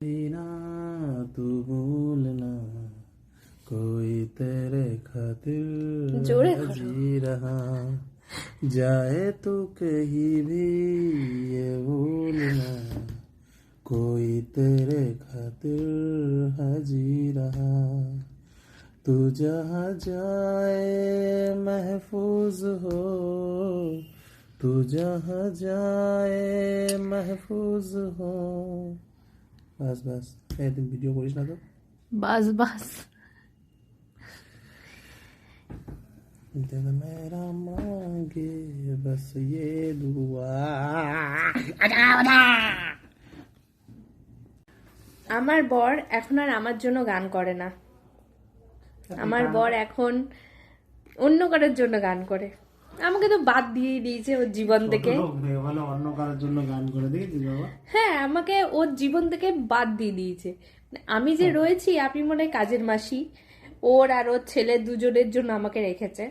ना तू भूलना कोई तेरे खातिर जोरे है करो। जी रहा जाए तू कहीं भी ये भूलना कोई तेरे खातिर है जी रहा तू जहाँ जाए महफूज हो तू जहाँ जाए महफूज हो बस बस तुम वीडियो করিস না তো বাস বাস। दिल मेरा मांगे बस ये दुआ আমার বর এখন আর আমার জন্য গান করে না, আমার বর এখন অন্য কারোর জন্য গান করে। আমাকে তো বাদ দিয়ে দিয়েছে ওর জীবন থেকে। বলে অন্য কারোর জন্য গান করে দিয়েছিস বাবা? হ্যাঁ, আমাকে ওর জীবন থেকে বাদ দিয়ে দিয়েছে। আমি যে রয়েছি, আপনি মনে হয় কাজের মাসি, ওর আর ওর ছেলে দুজনের জন্য আমাকে রেখেছে।